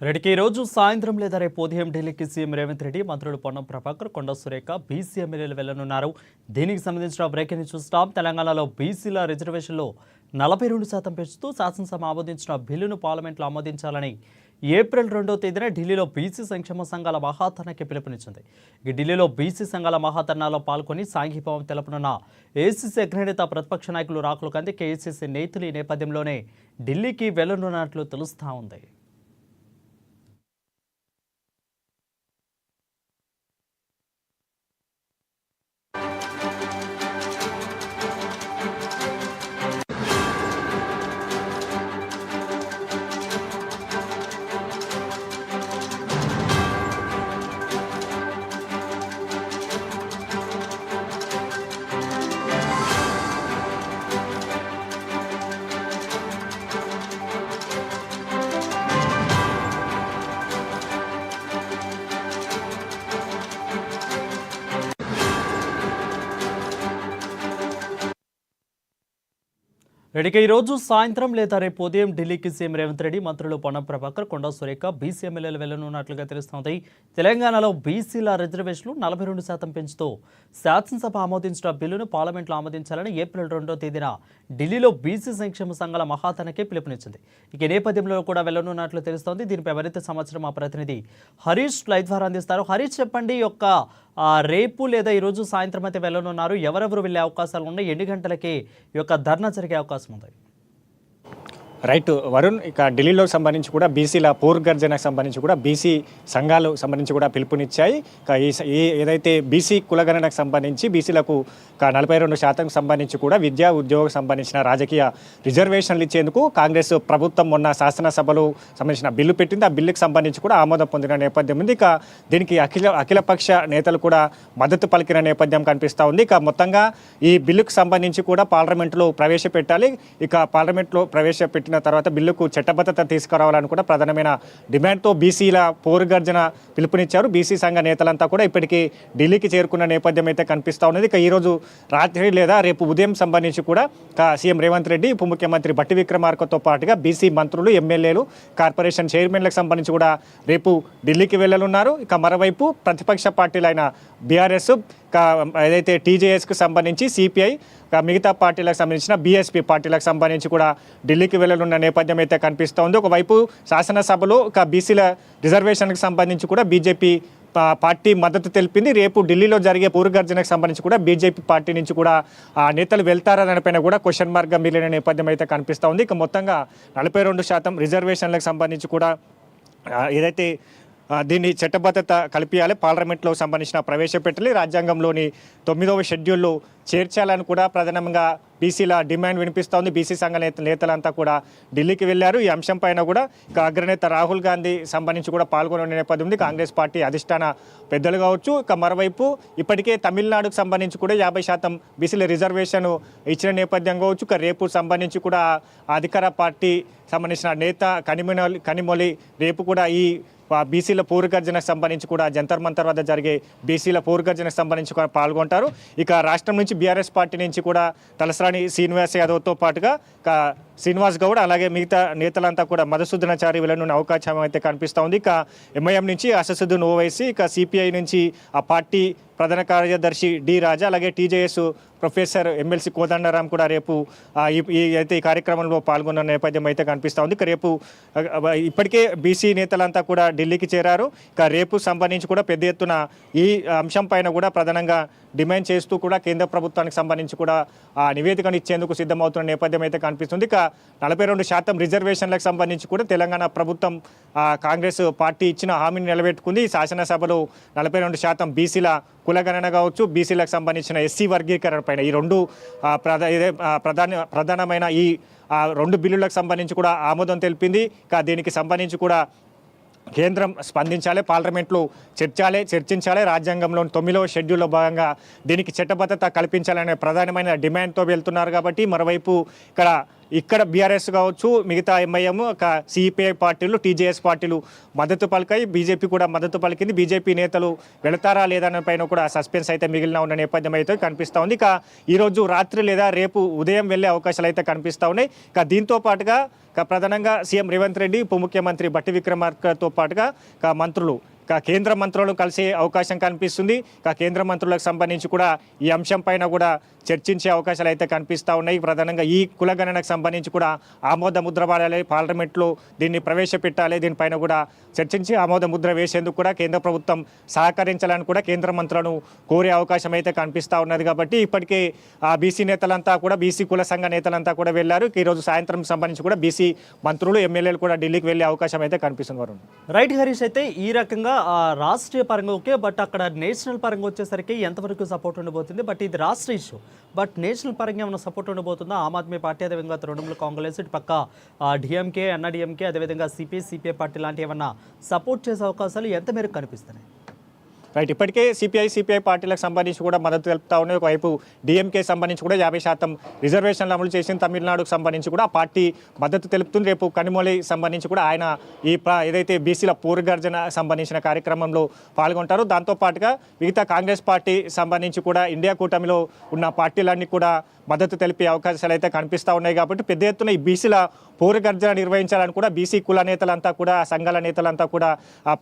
రెడ్డికి రోజు సాయంత్రం లేదా రేపు ఉదయం ఢిల్లీకి సీఎం రేవంత్ రెడ్డి, మంత్రులు పొన్నం ప్రభాకర్, కొండ సురేఖ, బీసీ ఎమ్మెల్యేలు వెళ్లనున్నారు. దీనికి సంబంధించిన బ్రేకింగ్ న్యూస్ చూస్తాం. తెలంగాణలో బీసీల రిజర్వేషన్లో 42% పెంచుతూ శాసనసభ ఆమోదించిన బిల్లును పార్లమెంట్లో ఆమోదించాలని ఏప్రిల్ 2వ తేదీన ఢిల్లీలో బీసీ సంక్షేమ సంఘాల మహాధర్నాకి పిలుపునిచ్చింది. ఢిల్లీలో బీసీ సంఘాల మహాధర్నాలో పాల్గొని సాంఘీభావం తెలపనున్న ఏఐసీసీ అగ్రనేత ప్రతిపక్ష నాయకులు రాహుల్ గాంధీ, కేఐసీసీ నేతలు ఈ నేపథ్యంలోనే ఢిల్లీకి వెళ్లనున్నట్లు తెలుస్తా ఉంది. రెడ్డికి ఈరోజు సాయంత్రం లేదా రేపు ఉదయం ఢిల్లీకి సీఎం రేవంత్ రెడ్డి, మంత్రులు పొన్నం ప్రభాకర్, కొండ సురేఖ, బీసీ ఎమ్మెల్యేలు వెళ్లనున్నట్లుగా తెలుస్తోంది. తెలంగాణలో బీసీల రిజర్వేషన్లు 42% పెంచుతూ శాసనసభ ఆమోదించిన బిల్లును పార్లమెంట్లో ఆమోదించాలని ఏప్రిల్ 2వ తేదీన ఢిల్లీలో బీసీ సంక్షేమ సంఘాల మహాధర్నాకి పిలుపునిచ్చింది. ఈ నేపథ్యంలో కూడా వెళ్లనున్నట్లు తెలుస్తోంది. దీనిపై మరింత సమాచారం మా ప్రతినిధి హరీష్ లైవ్ ద్వారా అందిస్తారు. హరీష్, చెప్పండి, రేపు లేదా ఈరోజు సాయంత్రం అయితే వెళ్లనున్నారు. ఎవరెవరు వెళ్లే అవకాశాలు ఉన్నాయి? ఎన్ని గంటలకి ఈ యొక్క ధర్నా జరిగే అవకాశం ఉంది? రైట్ వరుణ్, ఇక ఢిల్లీలో సంబంధించి కూడా బీసీల పూర్గర్జనకు సంబంధించి కూడా బీసీ సంఘాలు సంబంధించి కూడా పిలుపునిచ్చాయి. ఈ ఏదైతే బీసీ కులగణనకు సంబంధించి బీసీలకు 42% సంబంధించి కూడా విద్యా ఉద్యోగం సంబంధించిన రాజకీయ రిజర్వేషన్లు ఇచ్చేందుకు కాంగ్రెస్ ప్రభుత్వం మొన్న శాసనసభలో సంబంధించిన బిల్లు పెట్టింది. ఆ బిల్లుకి సంబంధించి కూడా ఆమోదం పొందిన నేపథ్యం ఉంది. ఇక దీనికి అఖిలపక్ష నేతలు కూడా మద్దతు పలికిన నేపథ్యం కనిపిస్తూ ఉంది. ఇక మొత్తంగా ఈ బిల్లుకు సంబంధించి కూడా పార్లమెంట్లో ప్రవేశపెట్టాలి. ఇక పార్లమెంట్లో ప్రవేశపెట్టిన తర్వాత బిల్లుకు చట్టబద్ధత తీసుకురావాలని కూడా ప్రధానమైన డిమాండ్తో బీసీల పోరుగర్జన పిలుపునిచ్చారు. బీసీ సంఘ నేతలంతా కూడా ఇప్పటికీ ఢిల్లీకి చేరుకున్న నేపథ్యం అయితే కనిపిస్తూ ఉన్నది. ఇక ఈరోజు రాత్రి లేదా రేపు ఉదయం సంబంధించి కూడా సీఎం రేవంత్ రెడ్డి, ఉప ముఖ్యమంత్రి బట్టి విక్రమార్కతో పాటుగా బీసీ మంత్రులు, ఎమ్మెల్యేలు, కార్పొరేషన్ చైర్మన్లకు సంబంధించి కూడా రేపు ఢిల్లీకి వెళ్లనున్నారు. ఇక మరోవైపు ప్రతిపక్ష పార్టీలైన బీఆర్ఎస్, ఏదైతే టీజేఎస్కు సంబంధించి సిపిఐ, మిగతా పార్టీలకు సంబంధించిన బీఎస్పీ పార్టీలకు సంబంధించి కూడా ఢిల్లీకి వెళ్లనున్న నేపథ్యం అయితే కనిపిస్తూ ఉంది. ఒకవైపు శాసనసభలో బీసీల రిజర్వేషన్కి సంబంధించి కూడా బీజేపీ పార్టీ మద్దతు తెలిపింది. రేపు ఢిల్లీలో జరిగే పూర్వగర్జనకు సంబంధించి కూడా బీజేపీ పార్టీ నుంచి కూడా నేతలు వెళ్తారా దానిపైన కూడా క్వశ్చన్ మార్క్గా మిగిలిన నేపథ్యం అయితే కనిపిస్తూ ఉంది. ఇక మొత్తంగా 42% రిజర్వేషన్లకు సంబంధించి కూడా ఏదైతే దీన్ని చట్టబద్ధత కల్పించాలి, పార్లమెంట్లో సంబంధించిన ప్రవేశపెట్టాలి, రాజ్యాంగంలోని 9వ షెడ్యూల్లో చేర్చాలని కూడా ప్రధానంగా బీసీల డిమాండ్ వినిపిస్తోంది. బీసీ సంఘ నేతలంతా కూడా ఢిల్లీకి వెళ్లారు. ఈ అంశం పైన కూడా అగ్రనేత రాహుల్ గాంధీ సంబంధించి కూడా పాల్గొనే నేపథ్యం ఉంది. కాంగ్రెస్ పార్టీ అధిష్టాన పెద్దలు కావచ్చు. ఇక మరోవైపు ఇప్పటికే తమిళనాడుకు సంబంధించి కూడా 50% బీసీల రిజర్వేషన్ ఇచ్చిన నేపథ్యం కావచ్చు. ఇక రేపు సంబంధించి కూడా అధికార పార్టీ సంబంధించిన నేత కనిమొళి రేపు కూడా ఈ బీసీల పూర్వగర్జనకు సంబంధించి కూడా జంతర్ మంతర్ వద్ద జరిగే బీసీల పూర్వగర్జనకు సంబంధించి కూడా పాల్గొంటారు. ఇక రాష్ట్రం నుంచి బీఆర్ఎస్ పార్టీ నుంచి కూడా తలసాని శ్రీనివాస్ యాదవ్తో పాటుగా శ్రీనివాస్ గౌడ్, అలాగే మిగతా నేతలంతా కూడా మధుసూదనాచారి వెళ్లనున్న అవకాశం అయితే కనిపిస్తూ ఉంది. ఇక ఎంఐఎం నుంచి అసదుద్దీన్ ఓవైసీ, ఇక సిపిఐ నుంచి ఆ పార్టీ ప్రధాన కార్యదర్శి డి రాజా, అలాగే టీజేఎస్ ప్రొఫెసర్ ఎమ్మెల్సీ కోదండరాం కూడా రేపు ఈ కార్యక్రమంలో పాల్గొన్న నేపథ్యం అయితే కనిపిస్తూ ఉంది. ఇక రేపు ఇప్పటికే బీసీ నేతలంతా కూడా ఢిల్లీకి చేరారు. ఇక రేపు సంబంధించి కూడా పెద్ద ఎత్తున ఈ అంశం పైన కూడా ప్రధానంగా డిమాండ్ చేస్తూ కూడా కేంద్ర ప్రభుత్వానికి సంబంధించి కూడా నివేదికను ఇచ్చేందుకు సిద్ధమవుతున్న నేపథ్యం అయితే కనిపిస్తుంది. ఇక 42% రిజర్వేషన్లకు సంబంధించి కూడా తెలంగాణ ప్రభుత్వం కాంగ్రెస్ పార్టీ ఇచ్చిన హామీని నిలబెట్టుకుంది. శాసనసభలో 42% బీసీల కులగణన కావచ్చు, బీసీలకు సంబంధించిన ఎస్సీ వర్గీకరణ పైన ఈ రెండు ప్రధానమైన ఈ 2 బిల్లులకు సంబంధించి కూడా ఆమోదం తెలిపింది. దీనికి సంబంధించి కూడా కేంద్రం స్పందించాలి, పార్లమెంట్లో చర్చించాలి, రాజ్యాంగంలోని 9వ షెడ్యూల్లో భాగంగా దీనికి చట్టబద్ధత కల్పించాలనే ప్రధానమైన డిమాండ్తో వెళ్తున్నారు. కాబట్టి మరోవైపు ఇక్కడ ఇక్కడ బీఆర్ఎస్ కావచ్చు, మిగతా ఎంఐఎం, సిపిఐ పార్టీలు, టీజేఎస్ పార్టీలు మద్దతు పలికాయి. బీజేపీ కూడా మద్దతు పలికింది. బీజేపీ నేతలు వెళతారా లేదన్న పైన కూడా సస్పెన్స్ అయితే మిగిలిన ఉన్న నేపథ్యం అయితే కనిపిస్తూ ఉంది. ఇక ఈరోజు రాత్రి లేదా రేపు ఉదయం వెళ్ళే అవకాశాలు అయితే కనిపిస్తూ ఉన్నాయి. ఇక దీంతో పాటుగా ప్రధానంగా సీఎం రేవంత్ రెడ్డి, ఉప ముఖ్యమంత్రి బట్టి విక్రమార్కతో పాటుగా మంత్రులు, కేంద్ర మంత్రులు కలిసే అవకాశం కనిపిస్తుంది. కేంద్ర మంత్రులకు సంబంధించి కూడా ఈ అంశం పైన కూడా చర్చించే అవకాశాలు అయితే కనిపిస్తూ ఉన్నాయి. ప్రధానంగా ఈ కులగణనకు సంబంధించి కూడా ఆమోద ముద్ర పడాలి, పార్లమెంట్లో దీన్ని ప్రవేశపెట్టాలి, దీనిపైన కూడా చర్చించి ఆమోద ముద్ర వేసేందుకు కూడా కేంద్ర ప్రభుత్వం సహకరించాలని కూడా కేంద్ర మంత్రులను కోరే అవకాశం అయితే కనిపిస్తూ ఉన్నది. కాబట్టి ఇప్పటికే బీసీ నేతలంతా కూడా, బీసీ కుల సంఘ నేతలంతా కూడా వెళ్ళారు. ఈరోజు సాయంత్రం సంబంధించి కూడా బీసీ మంత్రులు, ఎమ్మెల్యేలు కూడా ఢిల్లీకి వెళ్ళే అవకాశం అయితే కనిపిస్తుంది. వరుణ్, రైట్ హరీష్, అయితే ఈ రకంగా రాష్ట్రీయ పరంగా ఓకే, బట్ అక్కడ నేషనల్ పరంగా వచ్చేసరికి ఎంతవరకు సపోర్ట్ ఉండబోతుంది? బట్ ఇది రాష్ట్ర ఇష్యూ, బట్ నేషనల్ పరంగా ఏమైనా సపోర్ట్ ఉండబోతుందా? ఆమ్ ఆద్మీ పార్టీ, అదేవిధంగా తృణమూల్ కాంగ్రెస్, ఇటు పక్క డిఎంకే, అన్నాడీఎంకే, అదేవిధంగా సిపిఐ పార్టీ లాంటి ఏమన్నా సపోర్ట్ చేసే అవకాశాలు ఎంత మేరకు కనిపిస్తున్నాయి? రైట్, ఇప్పటికే సిపిఐ పార్టీలకు సంబంధించి కూడా మద్దతు తెలుపుతా ఉన్నాయి. ఒకవైపు డిఎంకే సంబంధించి కూడా 50% రిజర్వేషన్లు అమలు చేసిన తమిళనాడుకు సంబంధించి కూడా ఆ పార్టీ మద్దతు తెలుపుతుంది. రేపు కనిమొళి సంబంధించి కూడా ఆయన ఏదైతే బీసీల పూర్వగర్జన సంబంధించిన కార్యక్రమంలో పాల్గొంటారో, దాంతోపాటుగా మిగతా కాంగ్రెస్ పార్టీ సంబంధించి కూడా ఇండియా కూటమిలో ఉన్న పార్టీలన్నీ కూడా మద్దతు తెలిపే అవకాశాలు అయితే కనిపిస్తూ ఉన్నాయి. కాబట్టి పెద్ద ఎత్తున ఈ బీసీల పూర్వగర్జన నిర్వహించాలని కూడా బీసీ కుల నేతలంతా కూడా, సంఘాల నేతలంతా కూడా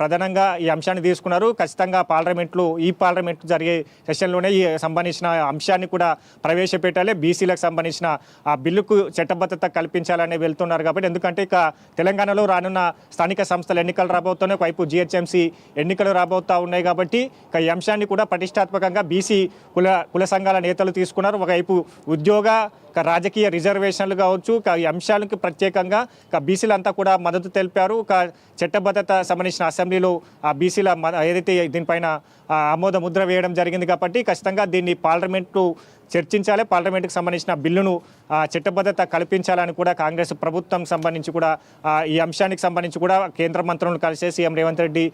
ప్రధానంగా ఈ అంశాన్ని తీసుకున్నారు. ఖచ్చితంగా ఈ పార్లమెంట్ జరిగే సెషన్లోనే ఈ సంబంధించిన అంశాన్ని కూడా ప్రవేశపెట్టాలి, బీసీలకు సంబంధించిన ఆ బిల్లుకు చట్టబద్ధత కల్పించాలని వెళ్తున్నారు. కాబట్టి ఎందుకంటే ఇక తెలంగాణలో రానున్న స్థానిక సంస్థల ఎన్నికలు రాబోతున్నాయి, ఒకవైపు జిహెచ్ఎంసీ ఎన్నికలు రాబోతూ ఉన్నాయి. కాబట్టి ఇక ఈ అంశాన్ని కూడా ప్రతిష్టాత్మకంగా బీసీ కుల సంఘాల నేతలు తీసుకున్నారు. ఒకవైపు ఉద్యోగ, రాజకీయ రిజర్వేషన్లు కావచ్చు, ఈ అంశాలకు ప్రత్యేకంగా బీసీలంతా కూడా మద్దతు తెలిపారు. చట్టబద్ధత సంబంధించిన అసెంబ్లీలో ఆ బీసీల ఏదైతే దీనిపైన ఆమోద ముద్ర వేయడం జరిగింది. కాబట్టి ఖచ్చితంగా దీన్ని పార్లమెంటు చర్చించాలి, పార్లమెంటుకు సంబంధించిన బిల్లును చట్టబద్ధత కల్పించాలని కూడా కాంగ్రెస్ ప్రభుత్వం సంబంధించి కూడా ఈ అంశానికి సంబంధించి కూడా కేంద్ర మంత్రులను కలిసే సీఎం రేవంత్ రెడ్డి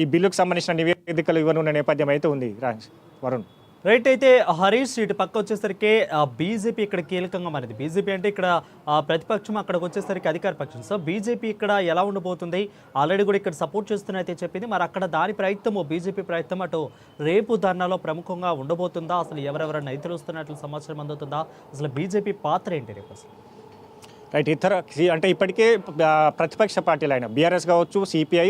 ఈ బిల్లుకు సంబంధించిన నివేదికలు ఇవ్వనున్న నేపథ్యం అయితే ఉంది. వరుణ్, రైట్, అయితే హరీష్, ఇటు పక్క వచ్చేసరికి బీజేపీ ఇక్కడ కీలకంగా మారింది. బీజేపీ అంటే ఇక్కడ ప్రతిపక్షం, అక్కడికి వచ్చేసరికి అధికార పక్షం. సో బీజేపీ ఇక్కడ ఎలా ఉండబోతుంది? ఆల్రెడీ కూడా ఇక్కడ సపోర్ట్ చేస్తున్నైతే చెప్పింది. మరి అక్కడ దాని ప్రయత్నము, బీజేపీ ప్రయత్నం అటు రేపు ధర్నాలో ప్రముఖంగా ఉండబోతుందా? అసలు ఎవరెవరైనా ఇతరులు వస్తున్నట్లు సమాచారం అందుతుందా? అసలు బీజేపీ పాత్ర ఏంటి రేపు అసలు? రైట్, అంటే ఇప్పటికే ప్రతిపక్ష పార్టీలు అయిన బీఆర్ఎస్ కావచ్చు, సిపిఐ,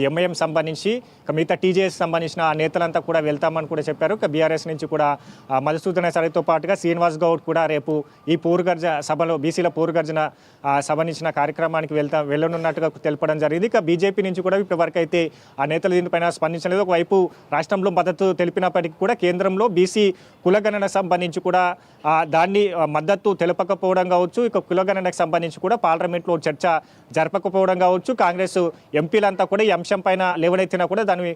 ఎంఐఎం సంబంధించి మిగతా టీజేఎస్ సంబంధించిన నేతలంతా కూడా వెళ్తామని కూడా చెప్పారు. బీఆర్ఎస్ నుంచి కూడా మధుసూదన సరితో పాటుగా శ్రీనివాస్ గౌడ్ కూడా రేపు ఈ సభలో బీసీల పూర్వగర్జన సంబంధించిన కార్యక్రమానికి వెళ్ళనున్నట్టుగా తెలపడం జరిగింది. బీజేపీ నుంచి కూడా ఇప్పటివరకు అయితే ఆ నేతలు దీనిపైన స్పందించలేదు. ఒకవైపు రాష్ట్రంలో మద్దతు తెలిపినప్పటికీ కూడా కేంద్రంలో బీసీ కులగణన సంబంధించి కూడా దాన్ని మద్దతు తెలపకపోవడం కావచ్చు, ఇక కులగణనకు సంబంధించి కూడా పార్లమెంట్లో చర్చ జరపకపోవడం కావచ్చు, కాంగ్రెస్ ఎంపీలంతా కూడా ఈ అంశం పైన లేవనెత్తినా కూడా దానికి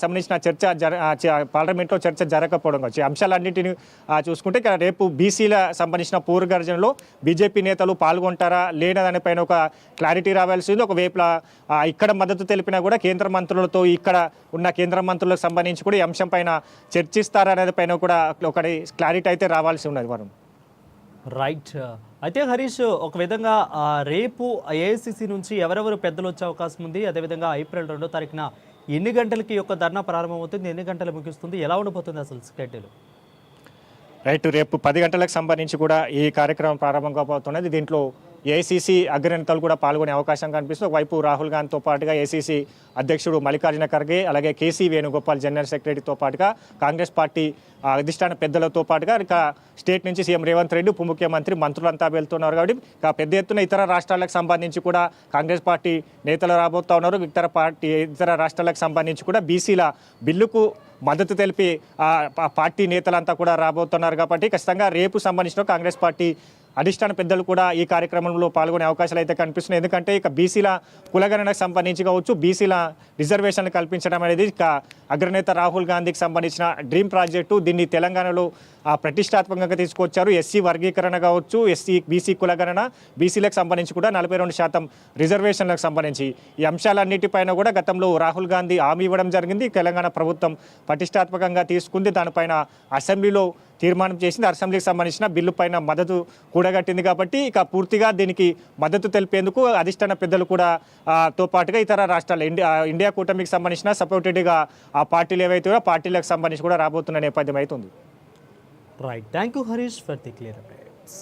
సంబంధించిన పార్లమెంట్లో చర్చ జరగకపోవడం కావచ్చు. ఈ అంశాలన్నింటినీ చూసుకుంటే రేపు బీసీల సంబంధించిన పూర్వగర్జనలో బీజేపీ నేతలు పాల్గొంటారా లేదా దానిపైన ఒక క్లారిటీ రావాల్సింది. ఒకవైపు ఇక్కడ మద్దతు తెలిపినా కూడా కేంద్ర మంత్రులతో, ఇక్కడ ఉన్న కేంద్ర మంత్రులకు సంబంధించి కూడా ఈ అంశం పైన చర్చిస్తారా అనేది పైన కూడా ఒకటి క్లారిటీ అయితే రావాల్సి ఉన్నది. వరుణ్, రైట్, అయితే హరీష్, ఒక విధంగా రేపు ఏఐసిసి నుంచి ఎవరెవరు పెద్దలు వచ్చే అవకాశం ఉంది? అదేవిధంగా ఏప్రిల్ 2వ తారీఖున ఎన్ని గంటలకి యొక్క ధర్నా ప్రారంభమవుతుంది, ఎన్ని గంటలు ముగిస్తుంది, ఎలా ఉండబోతుంది అసలు స్కెడ్యూల్? రైట్, రేపు 10 గంటలకు సంబంధించి కూడా ఈ కార్యక్రమం ప్రారంభం కాబోతున్నది. దీంట్లో ఏఐసిసి అగ్రనేతలు కూడా పాల్గొనే అవకాశం కనిపిస్తుంది. ఒకవైపు రాహుల్ గాంధీతో పాటుగా ఏఐసిసి అధ్యక్షుడు మల్లికార్జున ఖర్గే, అలాగే కేసీ వేణుగోపాల్ జనరల్ సెక్రటరీతో పాటుగా కాంగ్రెస్ పార్టీ అధిష్టాన పెద్దలతో పాటుగా ఇక స్టేట్ నుంచి సీఎం రేవంత్ రెడ్డి, ఉప ముఖ్యమంత్రి, మంత్రులంతా వెళ్తున్నారు. కాబట్టి పెద్ద ఎత్తున ఇతర రాష్ట్రాలకు సంబంధించి కూడా కాంగ్రెస్ పార్టీ నేతలు రాబోతూ ఉన్నారు. ఇతర రాష్ట్రాలకు సంబంధించి కూడా బీసీల బిల్లుకు మద్దతు తెలిపి పార్టీ నేతలంతా కూడా రాబోతున్నారు. కాబట్టి ఖచ్చితంగా రేపు సంబంధించిన కాంగ్రెస్ పార్టీ అధిష్టాన పెద్దలు కూడా ఈ కార్యక్రమంలో పాల్గొనే అవకాశాలు అయితే కనిపిస్తున్నాయి. ఎందుకంటే ఇక బీసీల కులగణనకు సంబంధించి కావచ్చు, బీసీల రిజర్వేషన్లు కల్పించడం అనేది ఇక అగ్రనేత రాహుల్ గాంధీకి సంబంధించిన డ్రీమ్ ప్రాజెక్టు. దీన్ని తెలంగాణలో ప్రతిష్టాత్మకంగా తీసుకొచ్చారు. ఎస్సీ వర్గీకరణ కావచ్చు, బీసీ కులగణన, బీసీలకు సంబంధించి కూడా 42% రిజర్వేషన్లకు సంబంధించి ఈ అంశాలన్నిటిపైన కూడా గతంలో రాహుల్ గాంధీ హామీ ఇవ్వడం జరిగింది. తెలంగాణ ప్రభుత్వం పటిష్టాత్మకంగా తీసుకుంది. దానిపైన అసెంబ్లీలో తీర్మానం చేసింది. అసెంబ్లీకి సంబంధించిన బిల్లు పైన మద్దతు కూడగట్టింది కాబట్టి ఇక పూర్తిగా దీనికి మద్దతు తెలిపేందుకు అధిష్టాన పెద్దలు కూడా తో పాటుగా ఇతర రాష్ట్రాలు ఇండియా కూటమికి సంబంధించిన సపోర్టెడ్గా ఆ పార్టీలు ఏవైతే పార్టీలకు సంబంధించి కూడా రాబోతున్న నేపథ్యం అవుతుంది. Right, thank you Harish for the clear updates.